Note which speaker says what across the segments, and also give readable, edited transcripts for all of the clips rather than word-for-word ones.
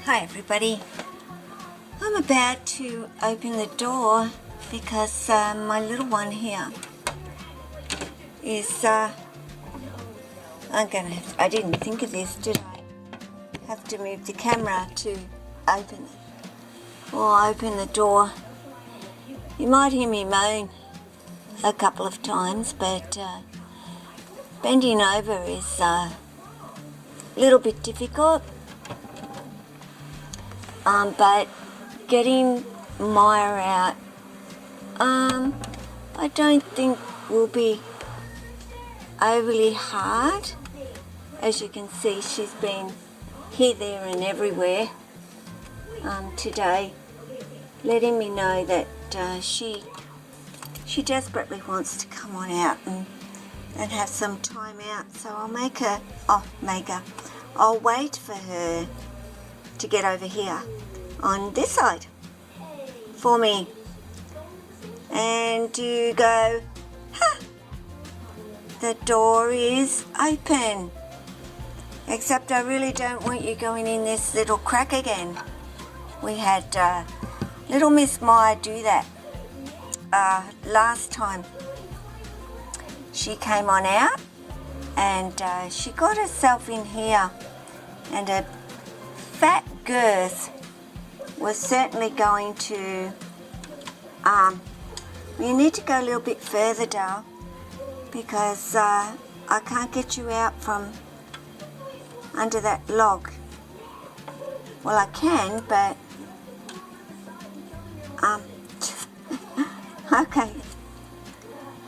Speaker 1: Hi everybody. I'm about to open the door because my little one here is I didn't think of this, did I? Have to move the camera to open it or open the door. You might hear me moan a couple of times, but bending over is a little bit difficult. But getting Myah out, I don't think will be overly hard. As you can see, she's been here, there and everywhere today, letting me know that she desperately wants to come on out and have some time out. So I'll wait for her to get over here on this side for me and to go, ha! The door is open. Except I really don't want you going in this little crack again. We had little Miss Myah do that last time. She came on out and she got herself in here, and a fat girth was certainly going to you need to go a little bit further, Dal, because I can't get you out from under that log. Well, I can, but okay.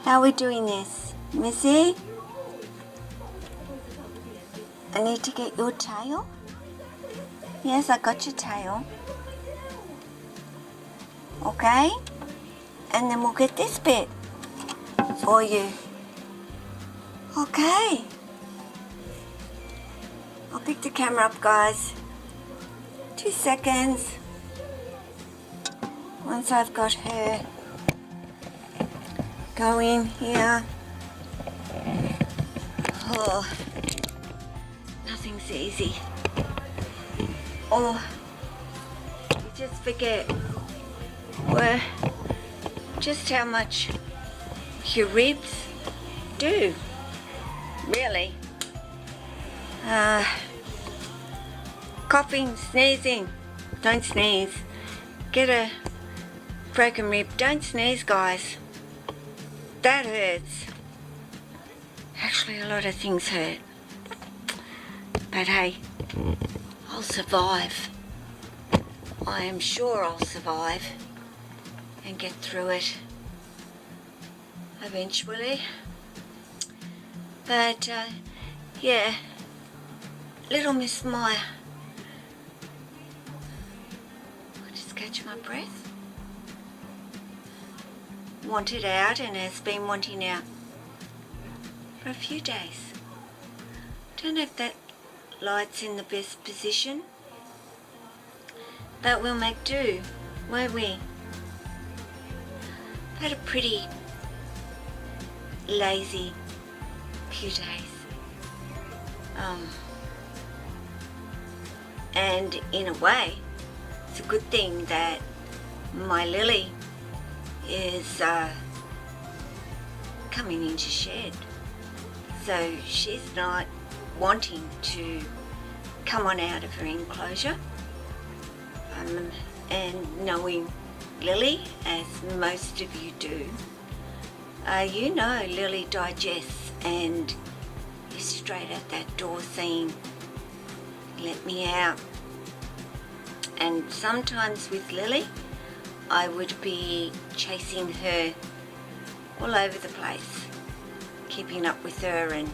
Speaker 1: How are we doing this, Missy? I need to get your tail. Yes, I got your tail. Okay? And then we'll get this bit for you. Okay. I'll pick the camera up, guys. 2 seconds. Once I've got her going here. Oh, nothing's easy. Oh, you just forget just how much your ribs do, really. Coughing, sneezing, don't sneeze. Get a broken rib, don't sneeze, guys. That hurts. Actually, a lot of things hurt. But hey, I'll survive. I am sure I'll survive and get through it eventually. But yeah, little Miss Myah. I just catch my breath. Wanted out and has been wanting out for a few days. Don't know if that light's in the best position, but we'll make do, won't we? Had a pretty lazy few days. And in a way, it's a good thing that my Lily is coming into shed. So she's not wanting to come on out of her enclosure. And knowing Lily, as most of you do, you know Lily digests and is straight at that door saying, let me out. And sometimes with Lily, I would be chasing her all over the place, keeping up with her and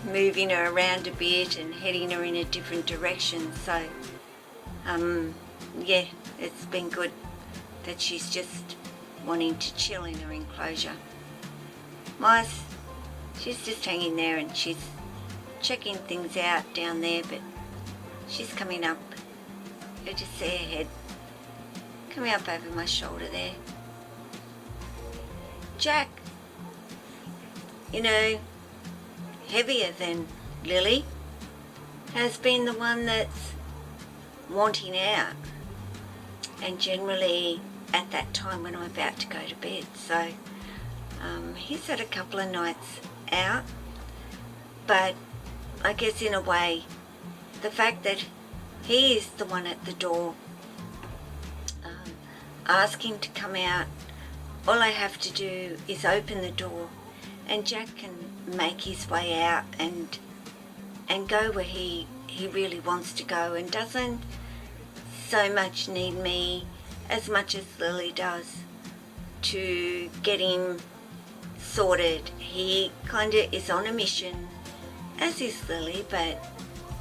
Speaker 1: moving her around a bit and heading her in a different direction. So it's been good that she's just wanting to chill in her enclosure. She's just hanging there and she's checking things out down there, but she's coming up. I just see her head coming up over my shoulder there. Jack, you know, heavier than Lily, has been the one that's wanting out, and generally at that time when I'm about to go to bed. So he's had a couple of nights out, but I guess in a way the fact that he is the one at the door asking to come out, all I have to do is open the door and Jack can make his way out and go where he really wants to go, and doesn't so much need me as much as Lily does to get him sorted. He kind of is on a mission, as is Lily, but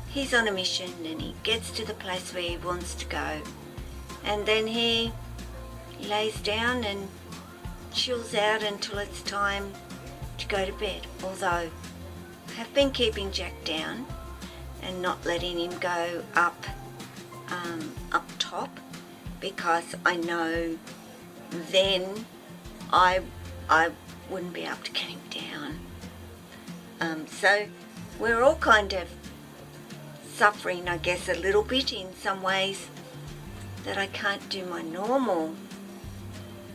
Speaker 1: he's on a mission and he gets to the place where he wants to go, and then he lays down and chills out until it's time to go to bed. Although I have been keeping Jack down and not letting him go up top, because I know then I wouldn't be able to get him down. So we're all kind of suffering, I guess, a little bit in some ways, that I can't do my normal.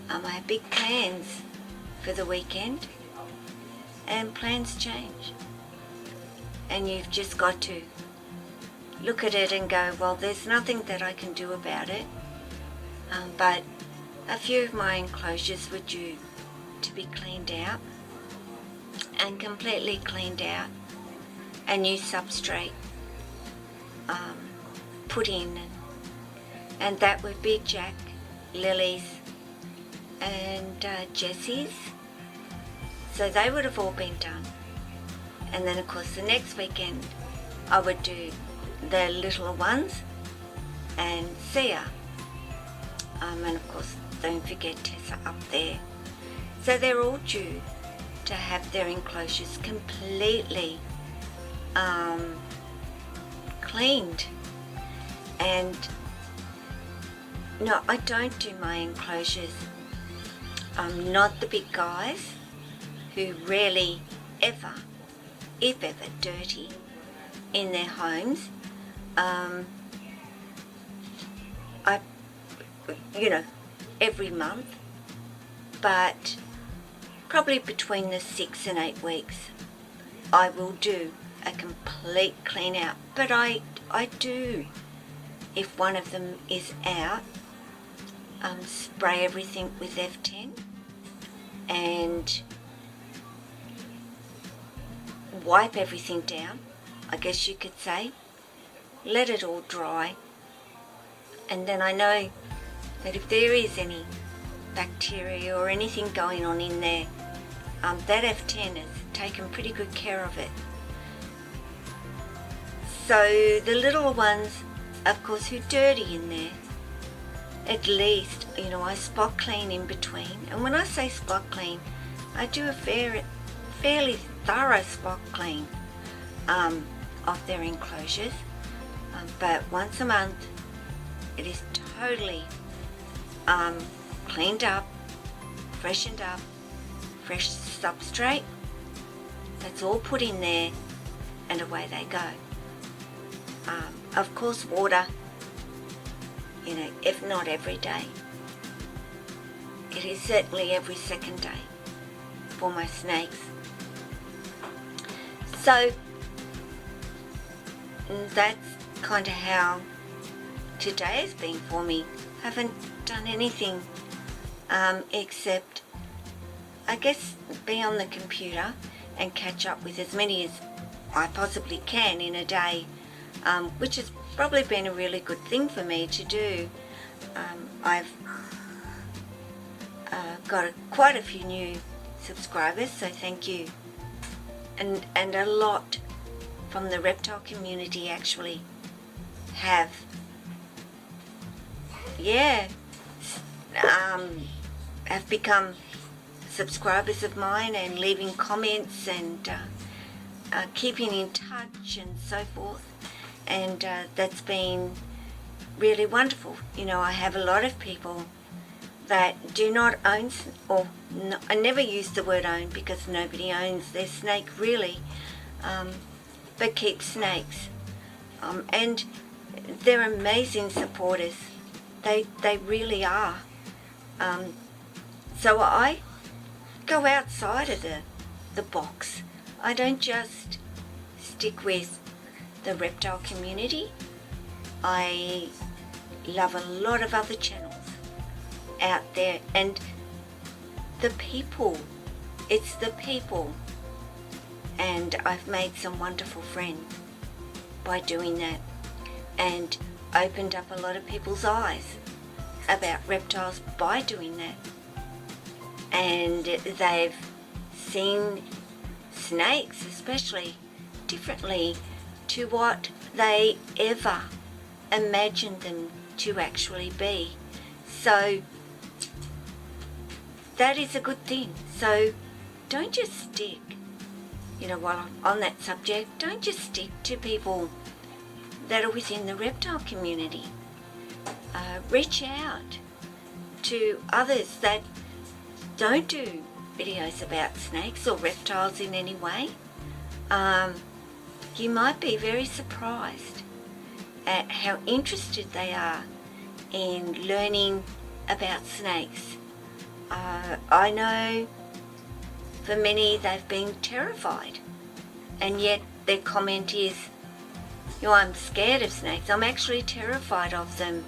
Speaker 1: I have big plans for the weekend, and plans change, and you've just got to look at it and go, well, there's nothing that I can do about it, but a few of my enclosures were due to be cleaned out, and completely cleaned out, a new substrate put in, and that would be Jack, Lily's and Jessie's. So they would have all been done, and then of course the next weekend I would do the little ones and Sia, and of course don't forget Tessa up there. So they're all due to have their enclosures completely cleaned. And no, I don't do my enclosures. I'm not the big guys who rarely ever, if ever, dirty in their homes. I, every month, but probably between the 6 and 8 weeks, I will do a complete clean out. But I do, if one of them is out, spray everything with F10 and wipe everything down, I guess you could say, let it all dry, and then I know that if there is any bacteria or anything going on in there, that F10 has taken pretty good care of it. So the little ones, of course, who are dirty in there, at least, I spot clean in between. And when I say spot clean, I do a fairly thorough spot clean of their enclosures. But once a month, it is totally cleaned up, freshened up, fresh substrate. That's all put in there, and away they go. Of course, water, if not every day, it is certainly every second day for my snakes. So that's kind of how today has been for me. Haven't done anything except, I guess, be on the computer and catch up with as many as I possibly can in a day, which has probably been a really good thing for me to do. I've got quite a few new subscribers, so thank you, and a lot from the reptile community actually have become subscribers of mine and leaving comments and keeping in touch and so forth, and that's been really wonderful. I have a lot of people that do not own, or no, I never use the word own because nobody owns their snake really, but keep snakes, And they're amazing supporters. They really are. So I go outside of the box. I don't just stick with the reptile community. I love a lot of other channels out there, and the people, it's the people, and I've made some wonderful friends by doing that, and opened up a lot of people's eyes about reptiles by doing that, and they've seen snakes especially differently to what they ever imagined them to actually be. So that is a good thing. So don't just stick, while I'm on that subject, don't just stick to people that are within the reptile community. Reach out to others that don't do videos about snakes or reptiles in any way. You might be very surprised at how interested they are in learning about snakes. I know for many they've been terrified, and yet their comment is, I'm scared of snakes, I'm actually terrified of them,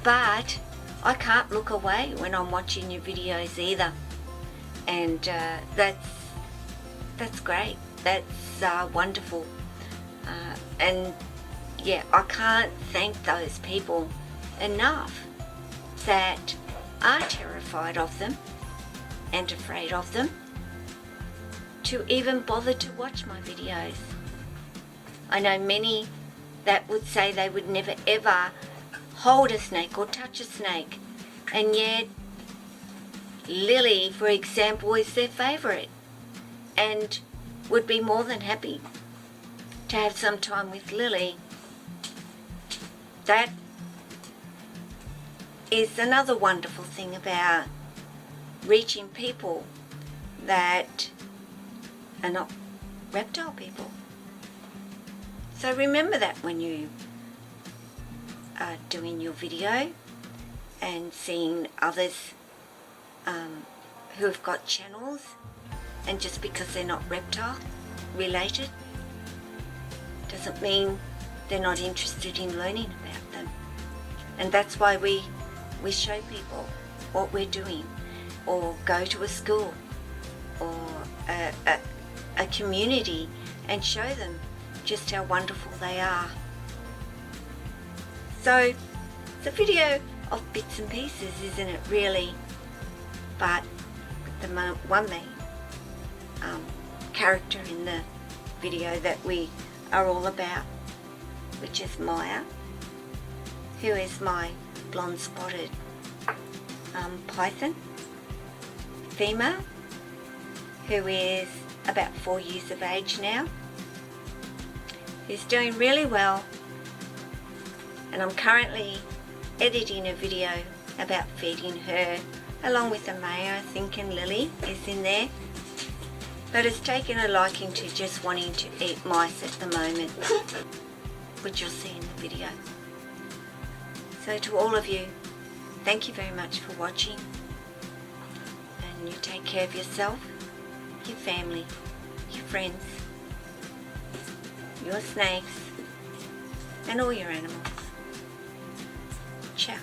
Speaker 1: but I can't look away when I'm watching your videos either. And that's great, that's wonderful. And yeah, I can't thank those people enough that are terrified of them and afraid of them to even bother to watch my videos. I know many that would say they would never ever hold a snake or touch a snake, and yet Lily, for example, is their favourite and would be more than happy to have some time with Lily. That is another wonderful thing about reaching people that are not reptile people. So remember that when you are doing your video and seeing others who have got channels, and just because they're not reptile related doesn't mean they're not interested in learning about them. And that's why we show people what we're doing, or go to a school or a community and show them just how wonderful they are. So it's a video of bits and pieces, isn't it, really? But the one main character in the video that we are all about, which is Myah, who is my blonde spotted python female, who is about 4 years of age now, who's doing really well, and I'm currently editing a video about feeding her along with the Myah, I think, and Lily is in there, but it's taken a liking to just wanting to eat mice at the moment, which you'll see in the video. So to all of you, thank you very much for watching, and you take care of yourself, your family, your friends, your snakes, and all your animals. Ciao.